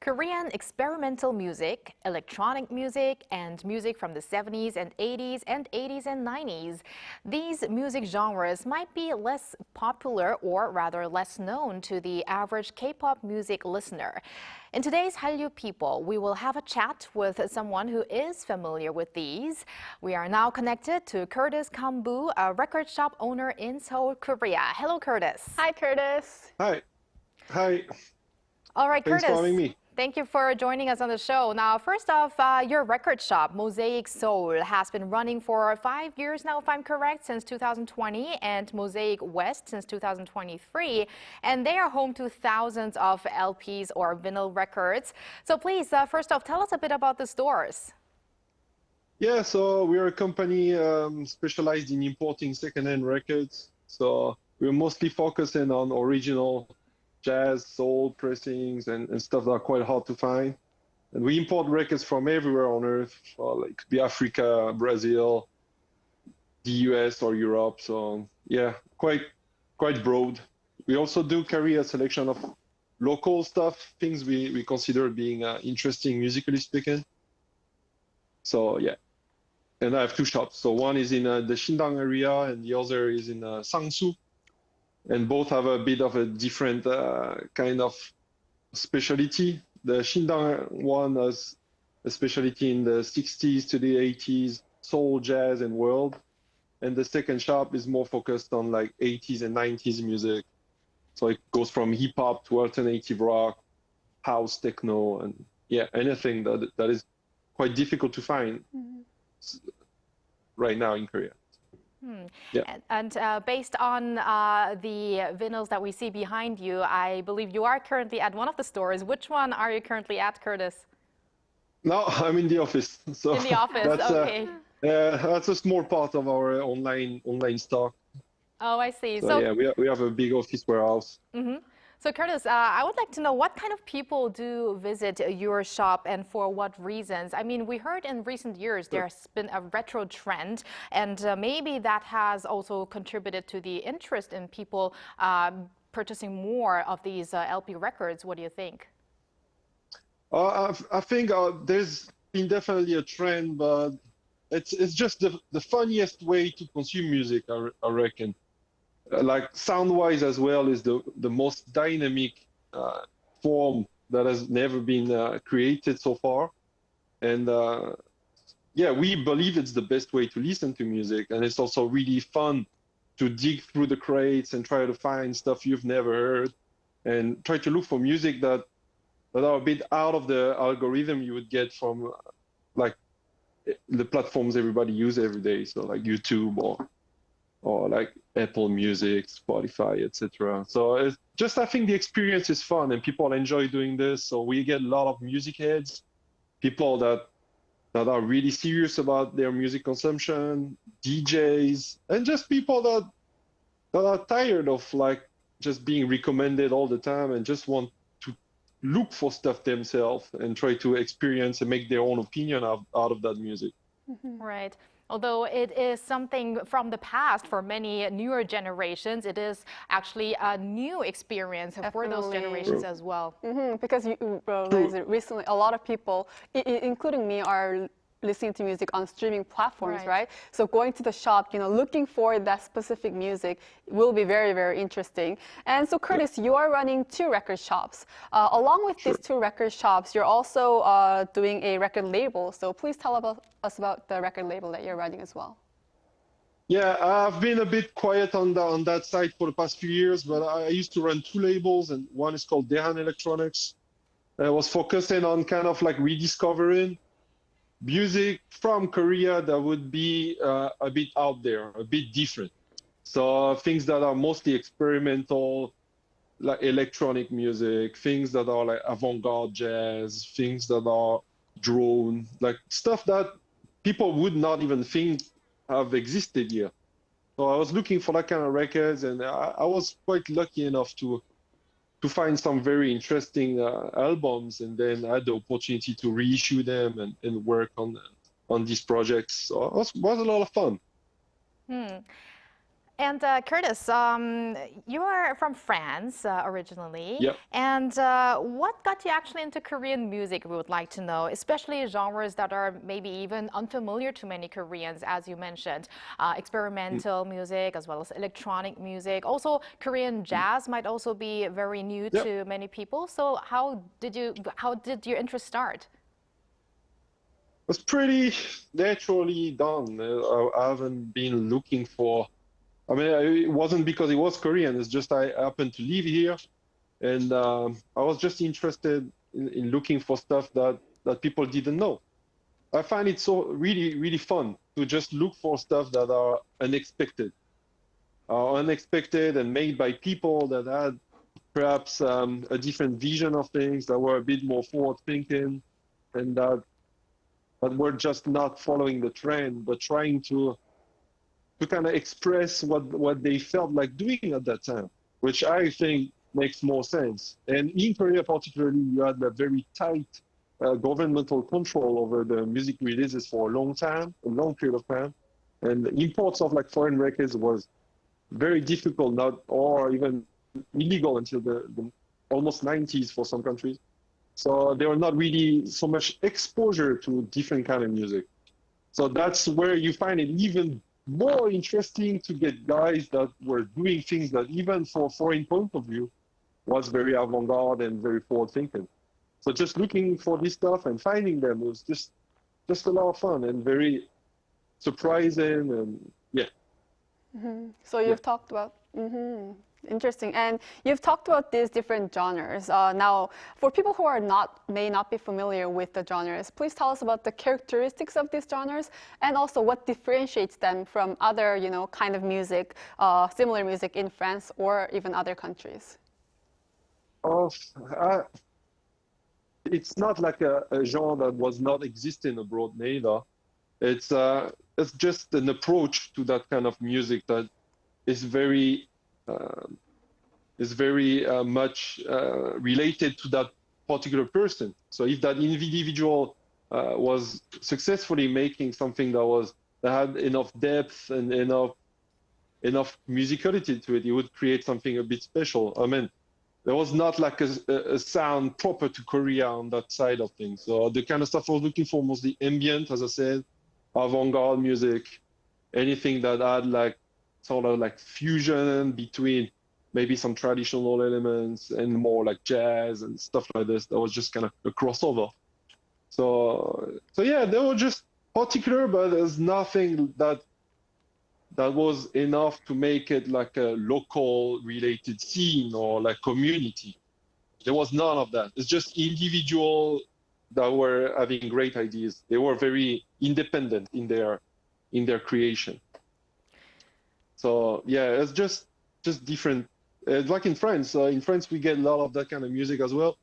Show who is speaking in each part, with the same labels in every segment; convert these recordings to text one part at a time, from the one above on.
Speaker 1: Korean experimental music, electronic music, and music from the 70s and 80s and 80s and 90s. These music genres might be less popular or rather less known to the average K-pop music listener. In today's Hallyu People, we will have a chat with someone who is familiar with these. We are now connected to Curtis Cambou, a record shop owner in Seoul, Korea. Hello, Curtis.
Speaker 2: Hi, Curtis.
Speaker 3: Hi. Hi.
Speaker 1: All right,
Speaker 3: Thanks
Speaker 1: Curtis.
Speaker 3: for having me.
Speaker 1: Thank you for joining us on the show. Now, first off, your record shop, Mosaic Soul, has been running for 5 years now, if I'm correct, since 2020, and Mosaic West since 2023. And they are home to thousands of LPs or vinyl records. So please, first off, tell us a bit about the stores.
Speaker 3: Yeah, so we're a company specialized in importing second-hand records. So we're mostly focusing on original jazz, soul pressings, and stuff that are quite hard to find. And we import records from everywhere on earth, like it could be Africa, Brazil, the US or Europe. So yeah, quite broad. We also do carry a selection of local stuff, things we consider being interesting musically speaking. So yeah, and I have two shops. So one is in the Shindang area and the other is in Sangsu. And both have a bit of a different kind of specialty. The Shindang one has a specialty in the 60s to the 80s, soul, jazz, and world. And the second shop is more focused on like 80s and 90s music. So it goes from hip hop to alternative rock, house, techno, and yeah, anything that is quite difficult to find right now in Korea.
Speaker 1: Yeah. And based on the vinyls that we see behind you, I believe you are currently at one of the stores. Which one are you currently at, Curtis?
Speaker 3: No, I'm in the office. So
Speaker 1: in the office,
Speaker 3: that's,
Speaker 1: okay.
Speaker 3: That's a small part of our online stock.
Speaker 1: Oh, I see.
Speaker 3: So yeah, we have a big office warehouse.
Speaker 1: So Curtis, I would like to know what kind of people do visit your shop and for what reasons? I mean, we heard in recent years there's been a retro trend, and maybe that has also contributed to the interest in people purchasing more of these LP records. What do you think?
Speaker 3: I think there's been definitely a trend, but it's just the funniest way to consume music, I reckon. Like sound-wise as well is the most dynamic form that has never been created so far. And yeah, we believe it's the best way to listen to music. And it's also really fun to dig through the crates and try to find stuff you've never heard and try to look for music that are a bit out of the algorithm you would get from like the platforms everybody uses every day. So like YouTube or like Apple Music, Spotify, etc. So it's just, I think the experience is fun and people enjoy doing this. So we get a lot of music heads, people that are really serious about their music consumption, DJs, and just people that are tired of like just being recommended all the time and just want to look for stuff themselves and try to experience and make their own opinion out of that music.
Speaker 1: Right. Although it is something from the past for many newer generations, it is actually a new experience for those generations as well.
Speaker 2: Because you realize that recently a lot of people, including me, are listening to music on streaming platforms, right? So going to the shop, looking for that specific music will be very, very interesting. And so Curtis, you are running 2 record shops. Along with these 2 record shops, you're also doing a record label. So please tell us about the record label that you're running as well.
Speaker 3: Yeah, I've been a bit quiet on that side for the past few years, but I used to run 2 labels, and one is called Dehan Electronics. I was focusing on kind of like rediscovering music from Korea that would be a bit out there, a bit different. So things that are mostly experimental, like electronic music, things that are like avant-garde jazz, things that are drone, like stuff that people would not even think have existed here. So I was looking for that kind of records, and I was quite lucky enough to find some very interesting albums, and then I had the opportunity to reissue them and work on these projects. So it was a lot of fun.
Speaker 1: And Curtis, you are from France originally.
Speaker 3: Yep.
Speaker 1: And what got you actually into Korean music, we would like to know, especially genres that are maybe even unfamiliar to many Koreans, as you mentioned, experimental music as well as electronic music. Also, Korean jazz might also be very new
Speaker 3: Yep.
Speaker 1: to many people. So how did your interest start?
Speaker 3: Was pretty naturally done. I haven't been looking for. I mean, it wasn't because it was Korean. It's just I happened to live here, and I was just interested in looking for stuff that people didn't know. I find it so really fun to just look for stuff that are unexpected and made by people that had perhaps a different vision of things, that were a bit more forward thinking, and that were just not following the trend, but trying to kind of express what they felt like doing at that time, which I think makes more sense. And in Korea particularly, you had a very tight governmental control over the music releases for a long period of time. And the imports of like foreign records was very difficult, or even illegal until the almost 90s for some countries. So there were not really so much exposure to different kind of music. So that's where you find it even more interesting to get guys that were doing things that even for foreign point of view was very avant-garde and very forward-thinking. So just looking for this stuff and finding them was just a lot of fun and very surprising, and yeah.
Speaker 2: So you've talked about, interesting. And you've talked about these different genres. Now, for people who may not be familiar with the genres, please tell us about the characteristics of these genres and also what differentiates them from other, kind of music, similar music in France or even other countries.
Speaker 3: It's not like a genre that was not existing abroad neither. It's just an approach to that kind of music that is very much related to that particular person. So if that individual was successfully making something that had enough depth and enough musicality to it, it would create something a bit special. I mean, there was not like a sound proper to Korea on that side of things. So the kind of stuff I was looking for, mostly ambient, as I said, avant-garde music, anything that had like sort of like fusion between maybe some traditional elements and more like jazz and stuff like this. That was just kind of a crossover. So yeah, they were just particular, but there's nothing that was enough to make it like a local related scene or like community. There was none of that. It's just individual that were having great ideas. They were very independent in their creation. So yeah, it's just different. Like in France. In France, we get a lot of that kind of music as well,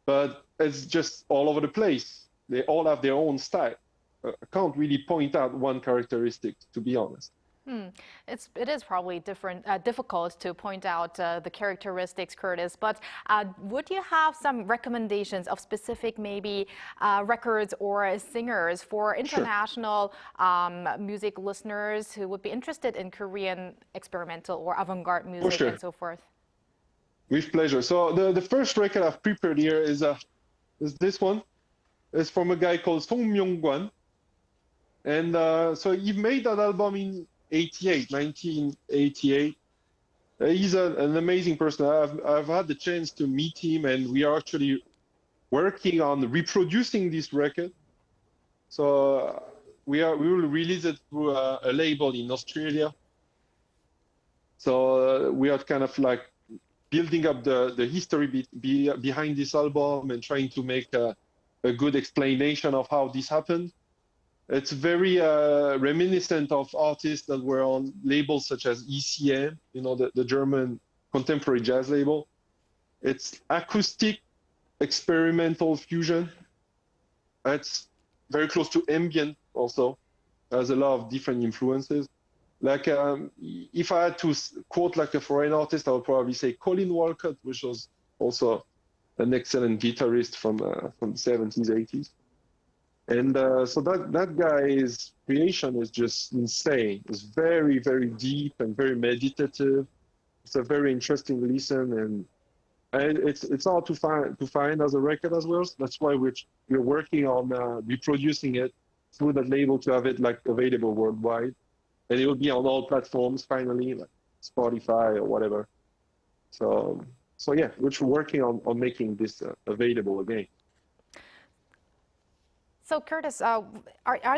Speaker 3: but it's just all over the place. They all have their own style. I can't really point out one characteristic, to be honest.
Speaker 1: It is probably difficult to point out the characteristics, Curtis, but would you have some recommendations of specific maybe records or singers for international music listeners who would be interested in Korean experimental or avant-garde music and so forth?
Speaker 3: With pleasure. So the first record I've prepared here is this one. It's from a guy called Song Myung-kwan. And so he made that album in 1988. He's an amazing person. I've had the chance to meet him, and we are actually working on reproducing this record. So we will release it through a label in Australia. So we are kind of like building up the history behind this album and trying to make a good explanation of how this happened. It's very reminiscent of artists that were on labels such as ECM, the German contemporary jazz label. It's acoustic, experimental fusion. It's very close to ambient also. Has a lot of different influences. Like if I had to quote like a foreign artist, I would probably say Colin Walcott, which was also an excellent guitarist from the 70s, 80s. And so that guy's creation is just insane. It's very, very deep and very meditative. It's a very interesting listen, and it's hard to find as a record as well. So that's why we're working on reproducing it through that label to have it like available worldwide, and it will be on all platforms finally, like Spotify or whatever. So yeah, we're working on making this available again.
Speaker 1: So Curtis, are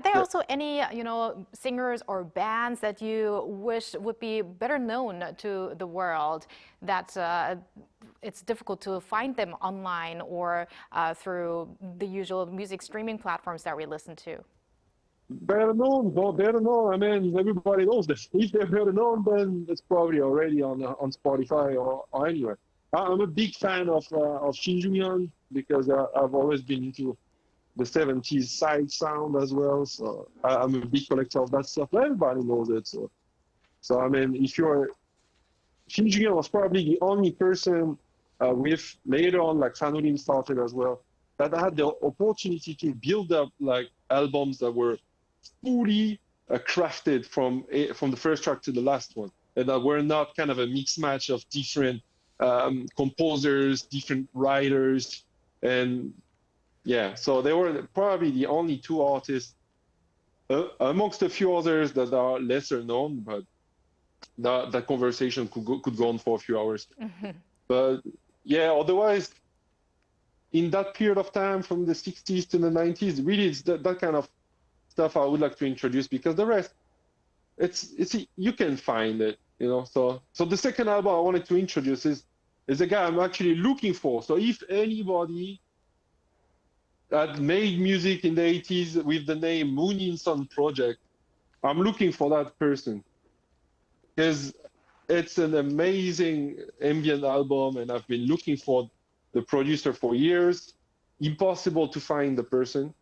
Speaker 1: there also any singers or bands that you wish would be better known to the world, that it's difficult to find them online or through the usual music streaming platforms that we listen to?
Speaker 3: Better known, well, better known. I mean, everybody knows this. If they're better known, then it's probably already on Spotify or anywhere. I'm a big fan of Shin Jung-hyun because I've always been into the 70s side sound as well. So I'm a big collector of that stuff. Everybody knows it. So I mean, if you're Shin Jung-hyun was probably the only person with later on, like Sanulin started as well, that had the opportunity to build up like albums that were fully crafted from the first track to the last one, and that were not kind of a mix match of different composers, different writers, and yeah, so they were probably the only two artists amongst a few others that are lesser known, but that conversation could go on for a few hours. Mm-hmm. But yeah, otherwise, in that period of time from the 60s to the 90s, really it's that kind of stuff I would like to introduce, because the rest, it's you can find it, So the second album I wanted to introduce is a guy I'm actually looking for. So if anybody that made music in the 80s with the name Moon Sun Project, I'm looking for that person, because it's an amazing ambient album, and I've been looking for the producer for years. Impossible to find the person.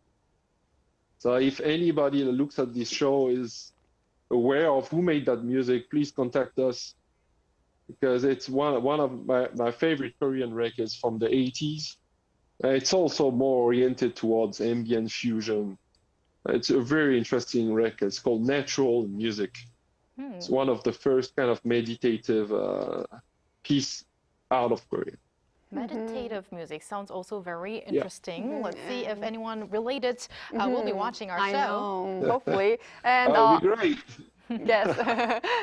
Speaker 3: So if anybody that looks at this show is aware of who made that music, please contact us, because it's one of my favorite Korean records from the 80s. It's also more oriented towards ambient fusion. It's a very interesting record. It's called Natural Music. It's one of the first kind of meditative piece out of Korea.
Speaker 1: Meditative music sounds also very interesting. Yeah. Let's see if anyone related will be watching our show.
Speaker 2: I know, hopefully. And
Speaker 3: that would be great.
Speaker 2: Yes,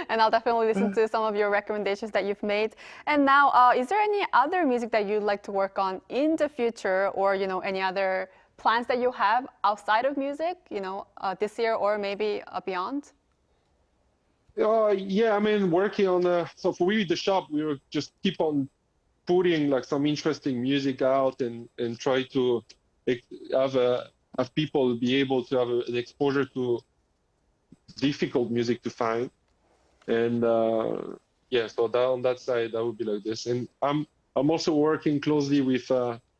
Speaker 2: and I'll definitely listen to some of your recommendations that you've made. And now, is there any other music that you'd like to work on in the future, or any other plans that you have outside of music, this year or maybe beyond?
Speaker 3: Yeah, I mean, working on so for we the shop, we will just keep on putting like some interesting music out and try to have people be able to have an exposure to difficult music to find. And yeah, so on that side, that would be like this. And I'm also working closely with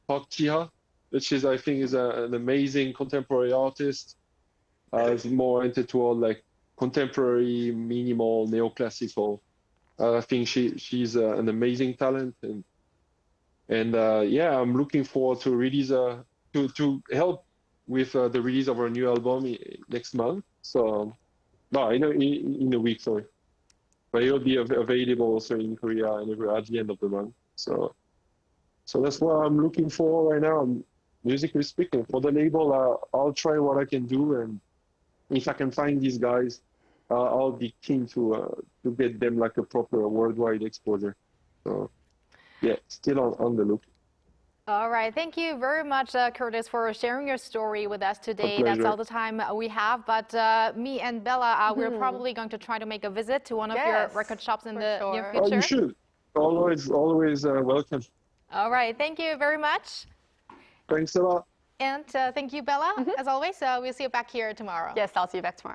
Speaker 3: Park Ji-ha, which is, I think, is an amazing contemporary artist. It's more oriented toward like contemporary, minimal, neoclassical. I think she's an amazing talent, and yeah, I'm looking forward to release to help with the release of our new album next month. So, no, in a week, sorry. But it'll be available also in Korea at the end of the month. So that's what I'm looking for right now. Musically speaking, for the label, I'll try what I can do, and if I can find these guys, I'll be keen to get them like a proper worldwide exposure. So yeah, still on the look.
Speaker 1: All right. Thank you very much, Curtis, for sharing your story with us today. That's all the time we have. But me and Bella, we're probably going to try to make a visit to one of your record shops in the near future.
Speaker 3: Oh, you should. Always welcome.
Speaker 1: All right. Thank you very much.
Speaker 3: Thanks a lot.
Speaker 1: And thank you, Bella, as always. We'll see you back here tomorrow.
Speaker 2: Yes, I'll see you back tomorrow.